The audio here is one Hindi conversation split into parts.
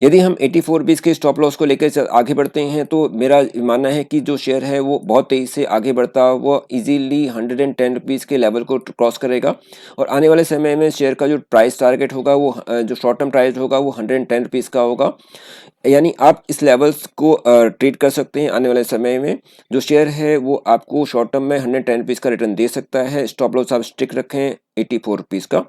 यदि हम 84 रुपीज़ के स्टॉप लॉस को लेकर आगे बढ़ते हैं तो मेरा मानना है कि जो शेयर है वो बहुत तेज़ी से आगे बढ़ता हुआ इजीली 110 रुपीज़ के लेवल को क्रॉस करेगा और आने वाले समय में शेयर का जो प्राइस टारगेट होगा वो जो शॉर्ट टर्म प्राइस होगा वो 110 रुपीज़ का होगा। यानी आप इस लेवल्स को ट्रेड कर सकते हैं आने वाले समय में। जो शेयर है वो आपको शॉर्ट टर्म में 110 रुपीज़ का रिटर्न दे सकता है। स्टॉप लॉस आप स्ट्रिक्ट रखें 84 रुपीज़ का।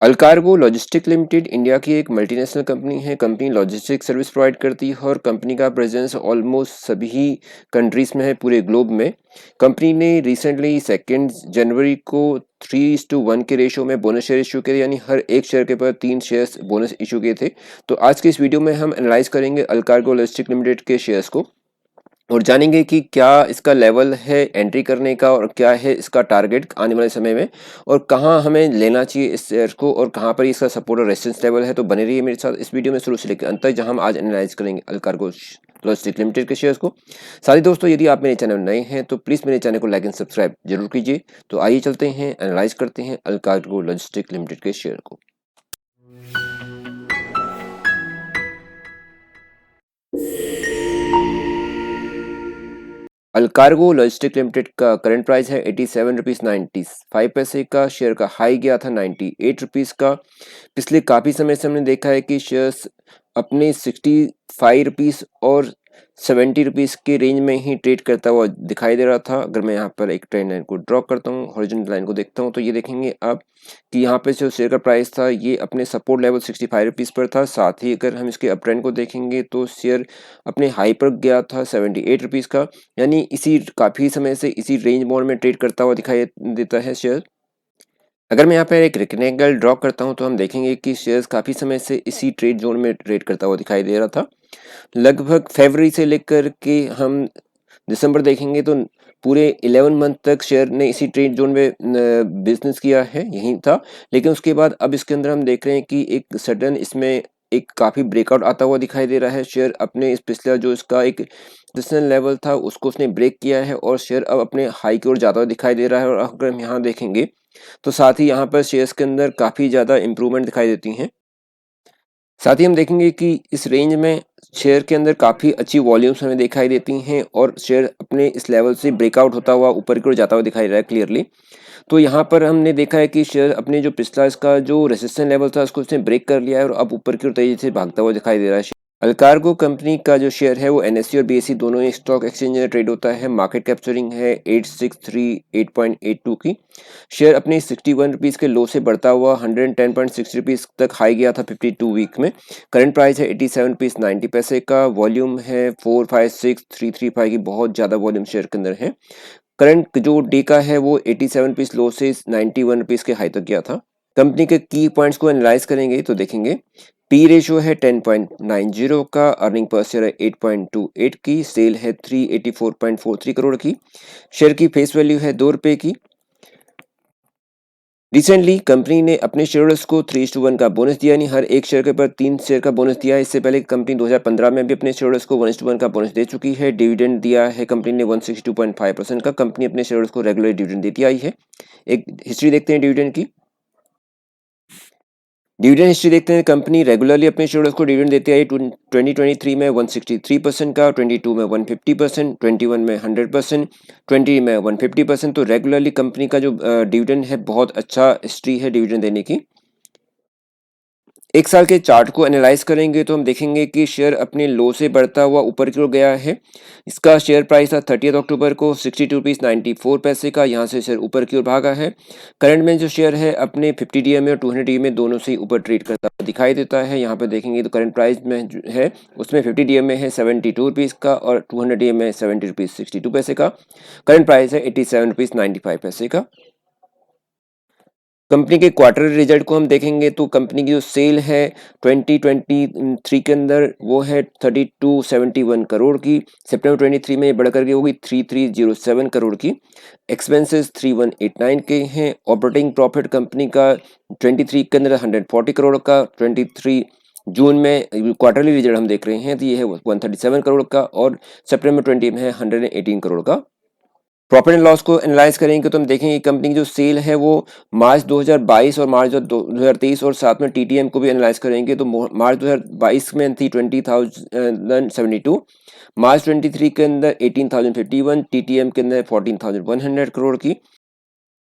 अल्कार्गो लॉजिस्टिक लिमिटेड इंडिया की एक मल्टीनेशनल कंपनी है। कंपनी लॉजिस्टिक सर्विस प्रोवाइड करती है और कंपनी का प्रेजेंस ऑलमोस्ट सभी कंट्रीज में है पूरे ग्लोब में। कंपनी ने रिसेंटली 2 जनवरी को 3:1 के रेशियो में बोनस शेयर इशू किए, यानी हर एक शेयर के ऊपर 3 शेयर्स बोनस इशू किए थे। तो आज के इस वीडियो में हम एनालाइज करेंगे अल्कार्गो लॉजिस्टिक लिमिटेड के शेयर्स को और जानेंगे कि क्या इसका लेवल है एंट्री करने का और क्या है इसका टारगेट आने वाले समय में और कहाँ हमें लेना चाहिए इस शेयर को और कहाँ पर इसका सपोर्ट और रेजिस्टेंस लेवल है। तो बने रहिए मेरे साथ इस वीडियो में शुरू से लेकर अंत तक, जहां हम आज एनालाइज करेंगे अल्कार्गो लॉजिस्टिक लिमिटेड के शेयर्स को। साथ ही दोस्तों, यदि आप मेरे चैनल नए हैं तो प्लीज़ मेरे चैनल को लाइक एंड सब्सक्राइब जरूर कीजिए। तो आइए चलते हैं, एनालाइज करते हैं अल्कार्गो लॉजिस्टिक लिमिटेड के शेयर को। अल्कार्गो लॉजिस्टिक लिमिटेड का करंट प्राइस है 87 रुपीज़ 95 पैसे का। शेयर का हाई गया था 98 रुपीज़ का। पिछले काफ़ी समय से हमने देखा है कि शेयर्स अपने 65 रुपीज़ और 70 रुपीज़ के रेंज में ही ट्रेड करता हुआ दिखाई दे रहा था। अगर मैं यहाँ पर एक ट्रेंड लाइन को ड्रॉ करता हूँ, हॉरिजॉन्टल लाइन को देखता हूँ, तो ये देखेंगे आप कि यहाँ पे जो शेयर का प्राइस था ये अपने सपोर्ट लेवल 65 रुपीज़ पर था। साथ ही अगर हम इसके अप ट्रेंड को देखेंगे तो शेयर अपने हाई पर गया था 78 रुपीज़ का। यानी इसी काफ़ी समय से इसी रेंज बाउंड में ट्रेड करता हुआ दिखाई देता है शेयर। अगर मैं यहाँ पर एक रेक्टेंगल ड्रॉ करता हूँ तो हम देखेंगे कि शेयर्स काफ़ी समय से इसी ट्रेड जोन में ट्रेड करता हुआ दिखाई दे रहा था। लगभग फरवरी से लेकर के हम दिसंबर देखेंगे तो पूरे 11 मंथ तक शेयर ने इसी ट्रेड जोन में बिजनेस किया है, यही था। लेकिन उसके बाद अब इसके अंदर हम देख रहे हैं कि एक सडन इसमें एक काफ़ी ब्रेकआउट आता हुआ दिखाई दे रहा है। शेयर अपने इस पिछला जो इसका एक रेजिस्टेंस लेवल था उसको उसने ब्रेक किया है और शेयर अब अपने हाई की ओर जाता हुआ दिखाई दे रहा है। और अगर हम यहाँ देखेंगे तो साथ ही यहाँ पर शेयर्स के अंदर काफ़ी ज़्यादा इम्प्रूवमेंट दिखाई देती हैं। साथ ही हम देखेंगे कि इस रेंज में शेयर के अंदर काफ़ी अच्छी वॉल्यूम्स हमें दिखाई देती हैं और शेयर अपने इस लेवल से ब्रेकआउट होता हुआ ऊपर की ओर जाता हुआ दिखाई दे रहा है क्लियरली। तो यहाँ पर हमने देखा है कि शेयर अपने जो पिछला इसका जो रेजिस्टेंस लेवल था उसको इसने ब्रेक कर लिया है और अब ऊपर की ओर तेजी से भागता हुआ दिखाई दे रहा है। अल्कार्गो कंपनी का जो शेयर है वो एनएससी और बीएसई दोनों ही स्टॉक एक्सचेंज में ट्रेड होता है। मार्केट कैप्चरिंग है 863.82 की। शेयर अपने 61 रुपीज़ के लो से बढ़ता हुआ 110.6 रुपीज़ तक हाई गया था 52 वीक में। करंट प्राइस है 87 रुपीज़ 90 पैसे का। वॉल्यूम है 456335 की, बहुत ज़्यादा वॉल्यूम शेयर के अंदर है। करंट जो डे का है वो 87 रुपीज़ लो से 91 रुपीज़ के हाई तक गया था। कंपनी के की पॉइंट्स को एनालाइज करेंगे तो देखेंगे पी रेशियो है 10.90 का, अर्निंग पर शेयर है 8.28 की, सेल है 384.43 करोड़ की, शेयर की फेस वैल्यू है 2 रुपये की। रिसेंटली कंपनी ने अपने शेयरहोल्डर्स को 3:1 का बोनस दिया, यानी हर एक शेयर के ऊपर 3 शेयर का बोनस दिया है। इससे पहले कंपनी 2015 में भी अपने शेयरहोल्डर्स को 1:1 का बोनस दे चुकी है। डिविडेंड दिया है कंपनी ने 162.5% का। कंपनी अपने शेयरहोल्डर्स को रेगुलर डिविडेंड देती आई है। एक हिस्ट्री देखते हैं डिविडेंड की। डिविडेंड हिस्ट्री देखते हैं। कंपनी रेगुलरली अपने शेयरहोल्डर्स को डिविडेंड देती आई। 2023 में 163% का, 22 में 150%, 21 में 100%, 20 में 150%। तो रेगुलरली कंपनी का जो डिविडेंड है बहुत अच्छा हिस्ट्री है डिविडेंड देने की। एक साल के चार्ट को एनालाइज करेंगे तो हम देखेंगे कि शेयर अपने लो से बढ़ता हुआ ऊपर की ओर गया है। इसका शेयर प्राइस था 30 अक्टूबर को 62 रुपीज़ 94 पैसे का। यहाँ से शेयर ऊपर की ओर भागा है। करंट में जो शेयर है अपने 50 डीएमए और 200 डीएमए दोनों से ऊपर ट्रेड करता हुआ दिखाई देता है। यहाँ पर देखेंगे तो करंट प्राइस में जो है उसमें 50 डीएमए है 72 रुपीज़ का और 200 डीएमए है 70 रुपीज़ 62 पैसे का। करंट प्राइस है 87 रुपीज़ 95 पैसे का। कंपनी के क्वार्टरली रिजल्ट को हम देखेंगे तो कंपनी की जो सेल है 2023 के अंदर वो है 3271 करोड़ की। सितंबर 23 में ये बढ़कर के होगी 3307 करोड़ की। एक्सपेंसेस 3189 के हैं। ऑपरेटिंग प्रॉफिट कंपनी का 23 के अंदर 140 करोड़ का। 23 जून में क्वार्टरली रिजल्ट हम देख रहे हैं तो ये है 137 करोड़ का और सितंबर 20 में है 118 करोड़ का। प्रॉफिट एंड लॉस को एनालाइज करेंगे तो हम देखेंगे कंपनी की जो सेल है वो मार्च 2022 और मार्च 2023 और साथ में टीटीएम को भी एनालाइज करेंगे तो मार्च 2022 में थी 20,072, मार्च 23 के अंदर 18,051, टीटीएम के अंदर 14,100 करोड़ की।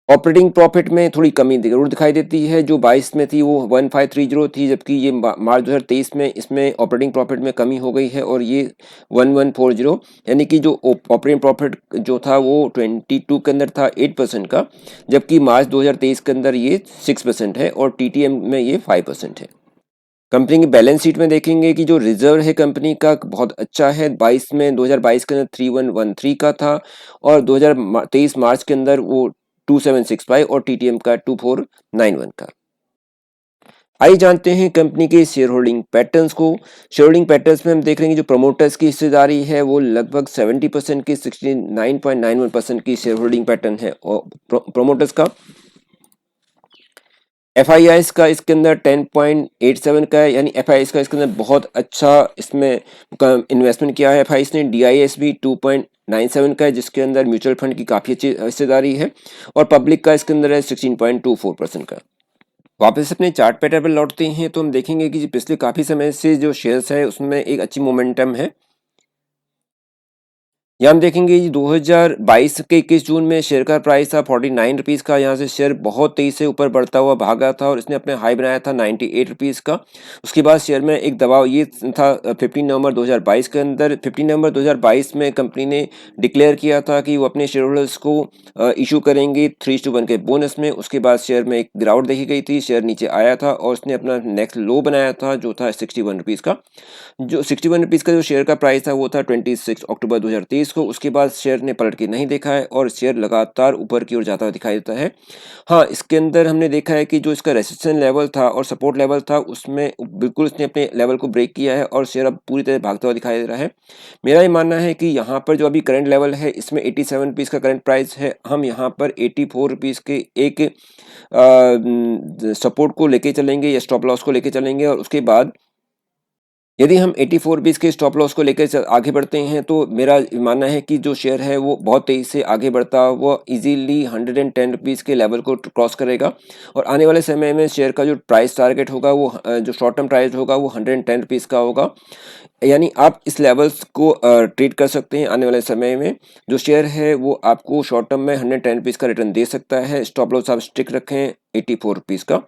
ऑपरेटिंग प्रॉफिट में थोड़ी कमी जरूर दिखाई देती है, जो 22 में थी वो 1530 थी, जबकि ये मार्च 2023 में इसमें ऑपरेटिंग प्रॉफिट में कमी हो गई है और ये 1140, यानी कि जो ऑपरेटिंग प्रॉफिट जो था वो 22 के अंदर था 8% का, जबकि मार्च 2023 के अंदर ये 6% है और टीटीएम में ये 5% है। कंपनी की बैलेंस शीट में देखेंगे कि जो रिजर्व है कंपनी का बहुत अच्छा है। 2022 के अंदर 3113 का था और 2023 मार्च के अंदर वो 2765 और टीटीएम का 2491 का। आइए जानते हैं कंपनी के शेयर होल्डिंग पैटर्न्स को। शेयर होल्डिंग पैटर्न्स में हम देख रहे हैं कि जो प्रमोटर्स की हिस्सेदारी है वो लगभग 70% की 69.91% की शेयर होल्डिंग पैटर्न है और प्रमोटर्स का FIIs का इसके अंदर 10.87 का है, यानी FIIs का इसके अंदर बहुत अच्छा इसमें इन्वेस्टमेंट किया है FIIs ने। DIS भी 2.97 का है, जिसके अंदर म्यूचुअल फंड की काफ़ी अच्छी हिस्सेदारी है और पब्लिक का इसके अंदर है 16.24% का। वापस अपने चार्ट पैटर्न पर लौटते हैं तो हम देखेंगे कि पिछले काफ़ी समय से जो शेयर्स है उसमें एक अच्छी मोमेंटम है। यहाँ हम देखेंगे 2022 के 21 जून में शेयर का प्राइस था 49 रुपीज़ का। यहाँ से शेयर बहुत तेजी से ऊपर बढ़ता हुआ भागा था और इसने अपने हाई बनाया था 98 रुपीज़ का। उसके बाद शेयर में एक दबाव ये था 15 नवंबर 2022 के अंदर। 15 नवंबर 2022 में कंपनी ने डिक्लेयर किया था कि वो अपने शेयर होल्डर्स को इशू करेंगे 3:1 के बोनस में। उसके बाद शेयर में एक गिरावट देखी गई थी, शेयर नीचे आया था और उसने अपना नेक्स्ट लो बनाया था जो था 61 रुपीज़ का। जो 61 रुपीज़ का जो शेयर का प्राइस था वो था 26 अक्टूबर 2023 को। उसके बाद शेयर ने पलट के नहीं देखा है और शेयर लगातार ऊपर की ओर जाता हुआ दिखाई देता है। हाँ, इसके अंदर हमने देखा है कि जो इसका रेजिस्टेंस लेवल था और सपोर्ट लेवल था उसमें बिल्कुल इसने अपने लेवल को ब्रेक किया है और शेयर अब पूरी तरह भागता हुआ दिखाई दे रहा है। मेरा ये मानना है कि यहाँ पर जो अभी करंट लेवल है इसमें 87 रुपीज़ का करंट प्राइस है। हम यहाँ पर 84 रुपीज़ के एक सपोर्ट को लेके चलेंगे या स्टॉप लॉस को लेके चलेंगे और उसके बाद यदि हम 84 रुपीज़ के स्टॉप लॉस को लेकर आगे बढ़ते हैं तो मेरा मानना है कि जो शेयर है वो बहुत तेज़ी से आगे बढ़ता हुआ इजीली 110 रुपीज़ के लेवल को क्रॉस करेगा और आने वाले समय में शेयर का जो प्राइस टारगेट होगा वो जो शॉर्ट टर्म प्राइस होगा वो 110 रुपीज़ का होगा। यानी आप इस लेवल्स को ट्रेड कर सकते हैं आने वाले समय में। जो शेयर है वो आपको शॉर्ट टर्म में 110 रुपीज़ का रिटर्न दे सकता है। स्टॉप लॉस आप स्टिक रखें 84 रुपीज़ का।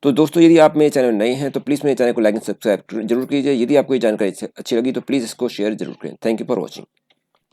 तो दोस्तों यदि आप मेरे चैनल नए हैं तो प्लीज़ मेरे चैनल को लाइक एंड सब्सक्राइब जरूर कीजिए। यदि आपको ये जानकारी अच्छी लगी तो प्लीज़ इसको शेयर जरूर करें। Thank you for watching.